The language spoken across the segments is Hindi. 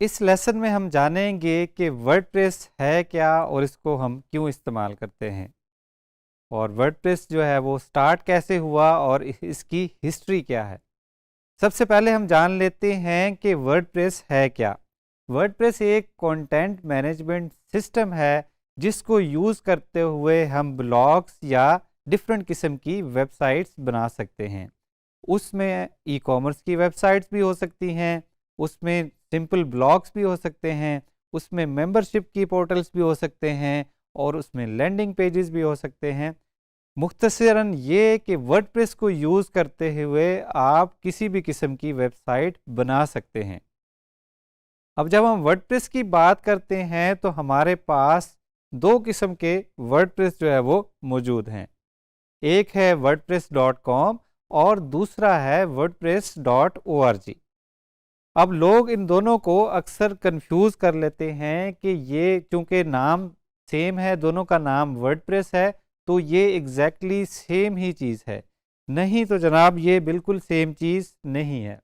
इस लेसन में हम जानेंगे कि वर्डप्रेस है क्या और इसको हम क्यों इस्तेमाल करते हैं, और वर्डप्रेस जो है वो स्टार्ट कैसे हुआ और इसकी हिस्ट्री क्या है। सबसे पहले हम जान लेते हैं कि वर्डप्रेस है क्या। वर्डप्रेस एक कंटेंट मैनेजमेंट सिस्टम है जिसको यूज़ करते हुए हम ब्लॉग्स या डिफरेंट किस्म की वेबसाइट्स बना सकते हैं। उसमें ई कॉमर्स की वेबसाइट्स भी हो सकती हैं, उसमें सिंपल ब्लॉग्स भी हो सकते हैं, उसमें मेंबरशिप की पोर्टल्स भी हो सकते हैं, और उसमें लैंडिंग पेजेस भी हो सकते हैं। मुख्तसरन ये कि वर्डप्रेस को यूज़ करते हुए आप किसी भी किस्म की वेबसाइट बना सकते हैं। अब जब हम वर्डप्रेस की बात करते हैं तो हमारे पास दो किस्म के वर्डप्रेस जो है वो मौजूद हैं। एक है wordpress.com और दूसरा है wordpress.org। अब लोग इन दोनों को अक्सर कंफ्यूज कर लेते हैं कि ये चूंकि नाम सेम है, दोनों का नाम वर्डप्रेस है, तो ये एग्जैक्टली सेम ही चीज़ है। नहीं तो जनाब, ये बिल्कुल सेम चीज़ नहीं है।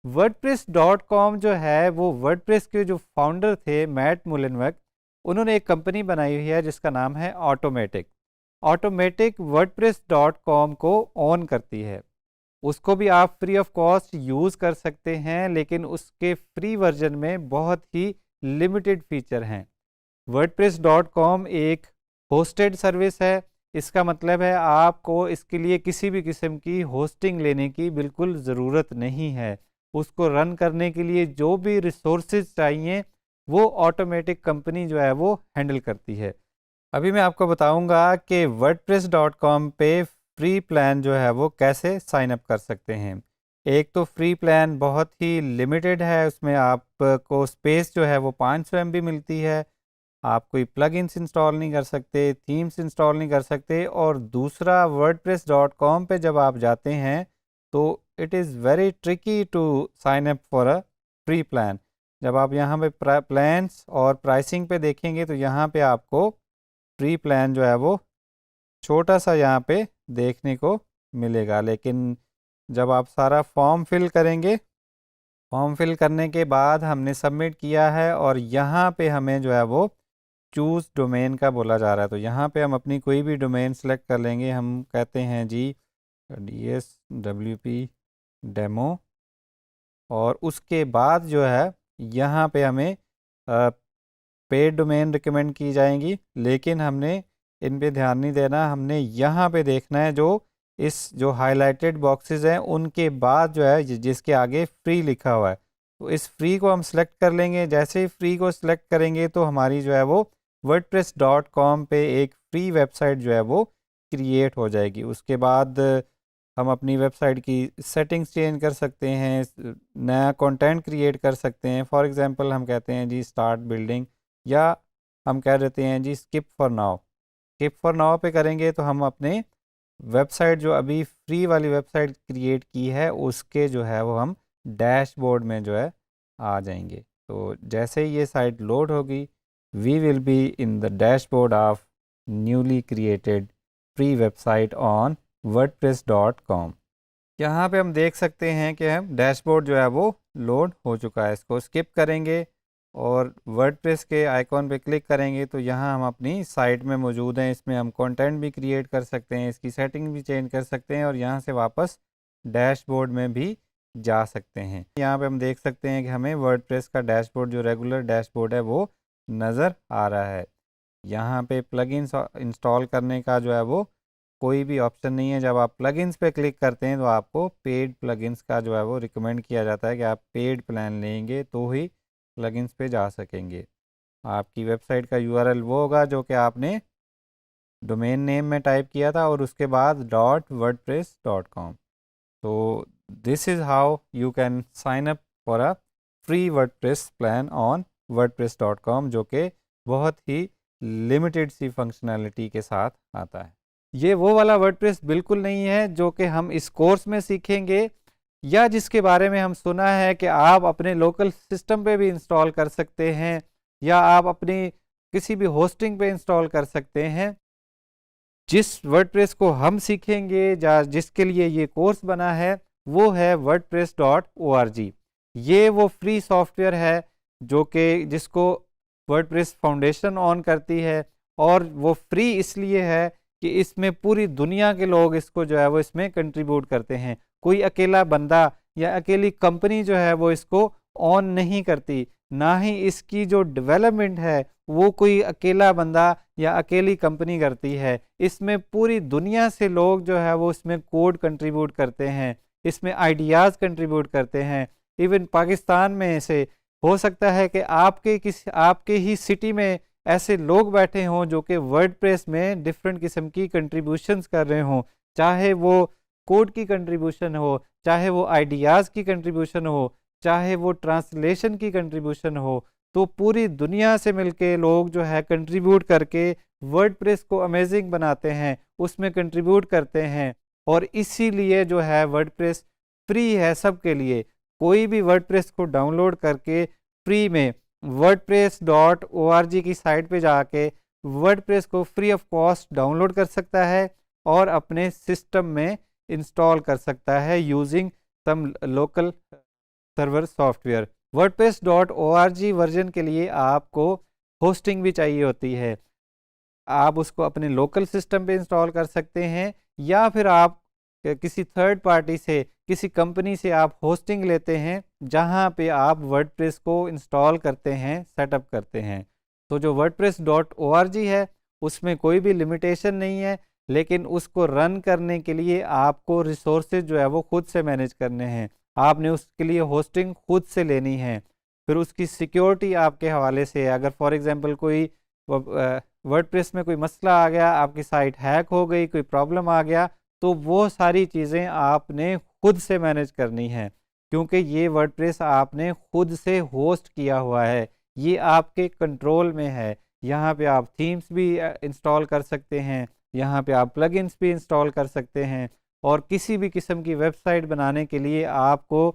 wordpress.com जो है वो वर्डप्रेस के जो फाउंडर थे मैट मुलेनवर्क, उन्होंने एक कंपनी बनाई हुई है जिसका नाम है ऑटोमेटिक। ऑटोमेटिक wordpress.com को ऑन करती है। उसको भी आप फ्री ऑफ कॉस्ट यूज़ कर सकते हैं, लेकिन उसके फ्री वर्जन में बहुत ही लिमिटेड फीचर हैं। wordpress.com एक होस्टेड सर्विस है। इसका मतलब है आपको इसके लिए किसी भी किस्म की होस्टिंग लेने की बिल्कुल ज़रूरत नहीं है। उसको रन करने के लिए जो भी रिसोर्सेज चाहिए वो ऑटोमेटिक कंपनी जो है वो हैंडल करती है। अभी मैं आपको बताऊंगा कि wordpress.com पे फ्री प्लान जो है वो कैसे साइन अप कर सकते हैं। एक तो फ्री प्लान बहुत ही लिमिटेड है, उसमें आपको स्पेस जो है वो 500 MB मिलती है। आप कोई प्लगइन्स इंस्टॉल नहीं कर सकते, थीम्स इंस्टॉल नहीं कर सकते। और दूसरा, wordpress.com पे जब आप जाते हैं तो it is very tricky to sign up for a free plan. जब आप यहाँ पे प्लान्स और प्राइसिंग पे देखेंगे तो यहाँ पे आपको फ्री प्लान जो है वो छोटा सा यहाँ पे देखने को मिलेगा। लेकिन जब आप सारा फॉर्म फिल करेंगे, फॉर्म फिल करने के बाद हमने सबमिट किया है और यहाँ पे हमें जो है वो चूज़ डोमेन का बोला जा रहा है, तो यहाँ पे हम अपनी कोई भी डोमेन सेलेक्ट कर लेंगे। हम कहते हैं जी DSWP डेमो, और उसके बाद जो है यहाँ पे हमें पेड डोमेन रिकमेंड की जाएंगी, लेकिन हमने इन पे ध्यान नहीं देना। हमने यहाँ पे देखना है जो इस जो हाईलाइटेड बॉक्सेस हैं उनके बाद जो है जिसके आगे फ्री लिखा हुआ है, तो इस फ्री को हम सेलेक्ट कर लेंगे। जैसे ही फ्री को सिलेक्ट करेंगे तो हमारी जो है वो wordpress.com पे एक फ्री वेबसाइट जो है वो क्रिएट हो जाएगी। उसके बाद हम अपनी वेबसाइट की सेटिंग्स चेंज कर सकते हैं, नया कंटेंट क्रिएट कर सकते हैं। फॉर एग्जांपल हम कहते हैं जी स्टार्ट बिल्डिंग, या हम कह देते हैं जी skip for now. Skip for now पे करेंगे तो हम अपने वेबसाइट जो अभी फ्री वाली वेबसाइट क्रिएट की है उसके जो है वो हम डैशबोर्ड में जो है आ जाएंगे। तो जैसे ही ये साइट लोड होगी, we will be in the dashboard of newly created free website on wordpress.com। यहाँ पे हम देख सकते हैं कि हम डैशबोर्ड जो है वो लोड हो चुका है। इसको स्किप करेंगे और वर्डप्रेस के आइकॉन पे क्लिक करेंगे तो यहाँ हम अपनी साइट में मौजूद हैं। इसमें हम कंटेंट भी क्रिएट कर सकते हैं, इसकी सेटिंग भी चेंज कर सकते हैं, और यहाँ से वापस डैशबोर्ड में भी जा सकते हैं। यहाँ पे हम देख सकते हैं कि हमें वर्डप्रेस का डैशबोर्ड जो रेगुलर डैशबोर्ड है वो नज़र आ रहा है। यहाँ पे प्लगइन्स इंस्टॉल करने का जो है वो कोई भी ऑप्शन नहीं है। जब आप प्लगइन्स पे क्लिक करते हैं तो आपको पेड प्लगइन्स का जो है वो रिकमेंड किया जाता है कि आप पेड प्लान लेंगे तो ही प्लगइन्स पे जा सकेंगे। आपकी वेबसाइट का URL वो होगा जो कि आपने डोमेन नेम में टाइप किया था और उसके बाद .wordpress.com। तो this is how you can sign up for a free WordPress plan on wordpress.com, जो कि बहुत ही लिमिटेड सी फंक्शनैलिटी के साथ आता है। ये वो वाला वर्डप्रेस बिल्कुल नहीं है जो कि हम इस कोर्स में सीखेंगे, या जिसके बारे में हम सुना है कि आप अपने लोकल सिस्टम पे भी इंस्टॉल कर सकते हैं, या आप अपनी किसी भी होस्टिंग पे इंस्टॉल कर सकते हैं। जिस वर्डप्रेस को हम सीखेंगे या जिसके लिए ये कोर्स बना है वो है wordpress.org। ये वो फ्री सॉफ्टवेयर है जो कि जिसको वर्डप्रेस फाउंडेशन ऑन करती है, और वो फ्री इसलिए है कि इसमें पूरी दुनिया के लोग इसको जो है वो इसमें कंट्रीब्यूट करते हैं। कोई अकेला बंदा या अकेली कंपनी जो है वो इसको ऑन नहीं करती, ना ही इसकी जो डेवलपमेंट है वो कोई अकेला बंदा या अकेली कंपनी करती है। इसमें पूरी दुनिया से लोग जो है वो इसमें कोड कंट्रीब्यूट करते हैं, इसमें आइडियाज़ कंट्रीब्यूट करते हैं। इवन पाकिस्तान में से हो सकता है कि आपके ही सिटी में ऐसे लोग बैठे हों जो कि वर्डप्रेस में डिफरेंट किस्म की कंट्रीब्यूशंस कर रहे हों, चाहे वो कोड की कंट्रीब्यूशन हो, चाहे वो आइडियाज़ की कंट्रीब्यूशन हो, चाहे वो ट्रांसलेशन की कंट्रीब्यूशन हो। तो पूरी दुनिया से मिलके लोग जो है कंट्रीब्यूट करके वर्डप्रेस को अमेजिंग बनाते हैं, उसमें कंट्रीब्यूट करते हैं। और इसीलिए जो है वर्डप्रेस फ्री है सबके लिए। कोई भी वर्डप्रेस को डाउनलोड करके फ्री में wordpress.org की साइट पे जाके वर्डप्रेस को फ्री ऑफ कॉस्ट डाउनलोड कर सकता है और अपने सिस्टम में इंस्टॉल कर सकता है using some local server software. wordpress.org version के लिए आपको होस्टिंग भी चाहिए होती है। आप उसको अपने लोकल सिस्टम पे इंस्टॉल कर सकते हैं, या फिर आप किसी थर्ड पार्टी से, किसी कंपनी से आप होस्टिंग लेते हैं जहां पे आप वर्डप्रेस को इंस्टॉल करते हैं, सेटअप करते हैं। तो जो wordpress.org है उसमें कोई भी लिमिटेशन नहीं है, लेकिन उसको रन करने के लिए आपको रिसोर्सेज जो है वो खुद से मैनेज करने हैं। आपने उसके लिए होस्टिंग खुद से लेनी है, फिर उसकी सिक्योरिटी आपके हवाले से है। अगर फॉर एग्जांपल कोई वर्डप्रेस में कोई मसला आ गया, आपकी साइट हैक हो गई, कोई प्रॉब्लम आ गया, तो वो सारी चीज़ें आपने खुद से मैनेज करनी है, क्योंकि ये वर्डप्रेस आपने खुद से होस्ट किया हुआ है, ये आपके कंट्रोल में है। यहाँ पे आप थीम्स भी इंस्टॉल कर सकते हैं, यहाँ पे आप प्लगइन्स भी इंस्टॉल कर सकते हैं, और किसी भी किस्म की वेबसाइट बनाने के लिए आपको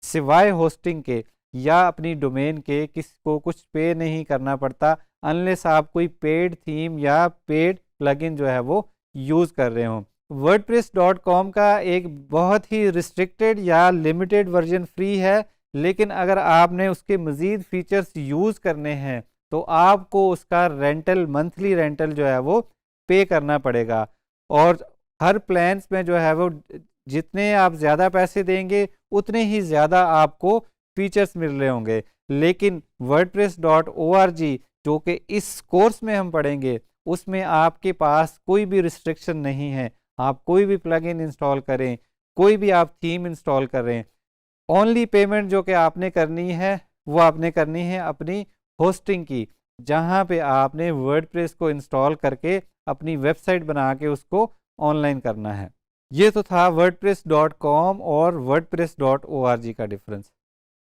सिवाय होस्टिंग के या अपनी डोमेन के किसको कुछ पे नहीं करना पड़ता, अनलेस आप कोई पेड थीम या पेड प्लगइन जो है वो यूज़ कर रहे हों। wordpress.com का एक बहुत ही रिस्ट्रिक्टेड या लिमिटेड वर्जन फ्री है, लेकिन अगर आपने उसके मज़ीद फीचर्स यूज़ करने हैं तो आपको उसका रेंटल, मंथली रेंटल जो है वो पे करना पड़ेगा। और हर प्लान्स में जो है वो जितने आप ज़्यादा पैसे देंगे उतने ही ज़्यादा आपको फीचर्स मिल रहे होंगे। लेकिन wordpress.org जो कि इस कोर्स में हम पढ़ेंगे उसमें आपके पास कोई भी रिस्ट्रिक्शन नहीं है। आप कोई भी प्लगइन इंस्टॉल करें, कोई भी आप थीम इंस्टॉल करें, ओनली पेमेंट जो कि आपने करनी है वो आपने करनी है अपनी होस्टिंग की, जहां पे आपने वर्डप्रेस को इंस्टॉल करके अपनी वेबसाइट बना के उसको ऑनलाइन करना है। ये तो था wordpress.com और wordpress.org का डिफरेंस।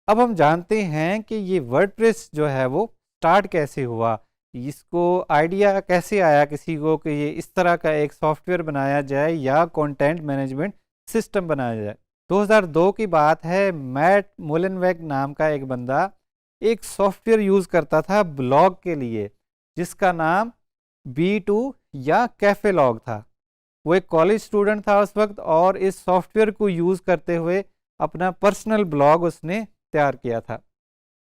अब हम जानते हैं कि ये वर्डप्रेस जो है वो स्टार्ट कैसे हुआ, इसको आइडिया कैसे आया किसी को कि ये इस तरह का एक सॉफ्टवेयर बनाया जाए या कंटेंट मैनेजमेंट सिस्टम बनाया जाए। 2002 की बात है। मैट मुलेनवेग नाम का एक बंदा एक सॉफ्टवेयर यूज़ करता था ब्लॉग के लिए, जिसका नाम B2 या कैफे लॉग था। वो एक कॉलेज स्टूडेंट था उस वक्त, और इस सॉफ्टवेयर को यूज़ करते हुए अपना पर्सनल ब्लॉग उसने तैयार किया था।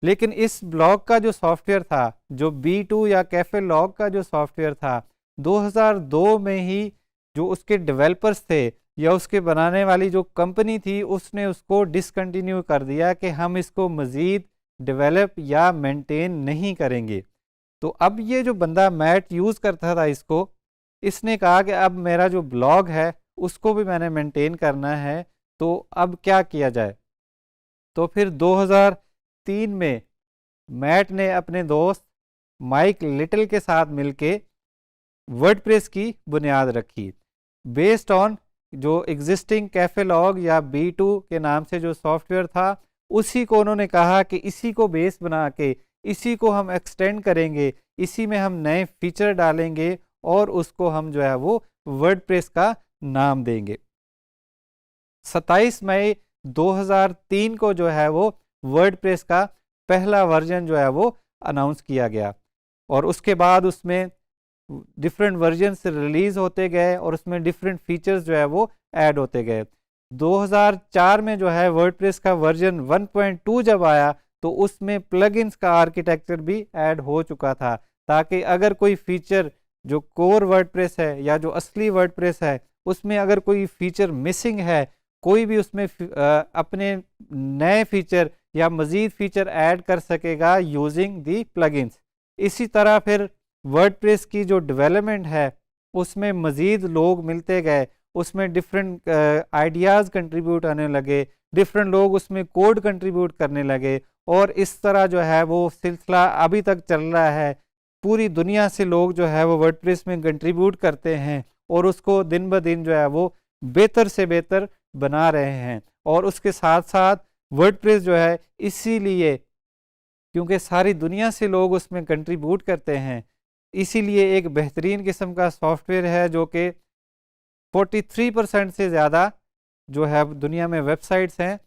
लेकिन इस ब्लॉग का जो सॉफ्टवेयर था, जो B2 या कैफे लॉग का जो सॉफ्टवेयर था, 2002 में ही जो उसके डेवलपर्स थे या उसके बनाने वाली जो कंपनी थी उसने उसको डिसकंटिन्यू कर दिया कि हम इसको मज़ीद डेवलप या मेंटेन नहीं करेंगे। तो अब ये जो बंदा मैट यूज़ करता था इसको, इसने कहा कि अब मेरा जो ब्लॉग है उसको भी मैंने मेंटेन करना है, तो अब क्या किया जाए। तो फिर 2003 में मैट ने अपने दोस्त माइक लिटिल के साथ मिलके वर्डप्रेस की बुनियाद रखी, बेस्ड ऑन जो एग्जिस्टिंग कैफे लॉग या B2 के नाम से जो सॉफ्टवेयर था, उसी को उन्होंने कहा कि इसी को बेस बना के इसी को हम एक्सटेंड करेंगे, इसी में हम नए फीचर डालेंगे और उसको हम जो है वो वर्डप्रेस का नाम देंगे। 27 मई 2003 को जो है वो वर्डप्रेस का पहला वर्जन जो है वो अनाउंस किया गया, और उसके बाद उसमें डिफरेंट वर्जन्स रिलीज़ होते गए और उसमें डिफरेंट फीचर्स जो है वो ऐड होते गए। 2004 में जो है वर्डप्रेस का वर्जन 1.2 जब आया तो उसमें प्लगइन्स का आर्किटेक्चर भी ऐड हो चुका था, ताकि अगर कोई फीचर जो कोर वर्डप्रेस है या जो असली वर्डप्रेस है उसमें अगर कोई फीचर मिसिंग है, कोई भी उसमें अपने नए फीचर या मज़ीद फीचर ऐड कर सकेगा यूजिंग दी प्लगइन्स। इसी तरह फिर वर्डप्रेस की जो डेवलपमेंट है उसमें मज़ीद लोग मिलते गए, उसमें डिफरेंट आइडियाज़ कंट्रीब्यूट आने लगे, डिफरेंट लोग उसमें कोड कंट्रीब्यूट करने लगे, और इस तरह जो है वो सिलसिला अभी तक चल रहा है। पूरी दुनिया से लोग जो है वो वर्डप्रेस में कंट्रीब्यूट करते हैं और उसको दिन ब दिन जो है वो बेहतर से बेहतर बना रहे हैं। और उसके साथ साथ वर्डप्रेस जो है इसीलिए, क्योंकि सारी दुनिया से लोग उसमें कंट्रीब्यूट करते हैं, इसीलिए एक बेहतरीन किस्म का सॉफ्टवेयर है जो कि 43% से ज़्यादा जो है दुनिया में वेबसाइट्स हैं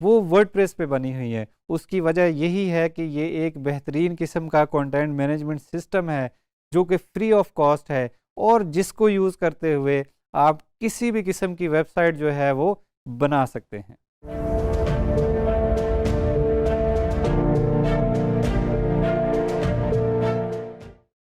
वो वर्डप्रेस पे बनी हुई है। उसकी वजह यही है कि ये एक बेहतरीन किस्म का कंटेंट मैनेजमेंट सिस्टम है जो कि फ्री ऑफ कॉस्ट है, और जिसको यूज़ करते हुए आप किसी भी किस्म की वेबसाइट जो है वो बना सकते हैं।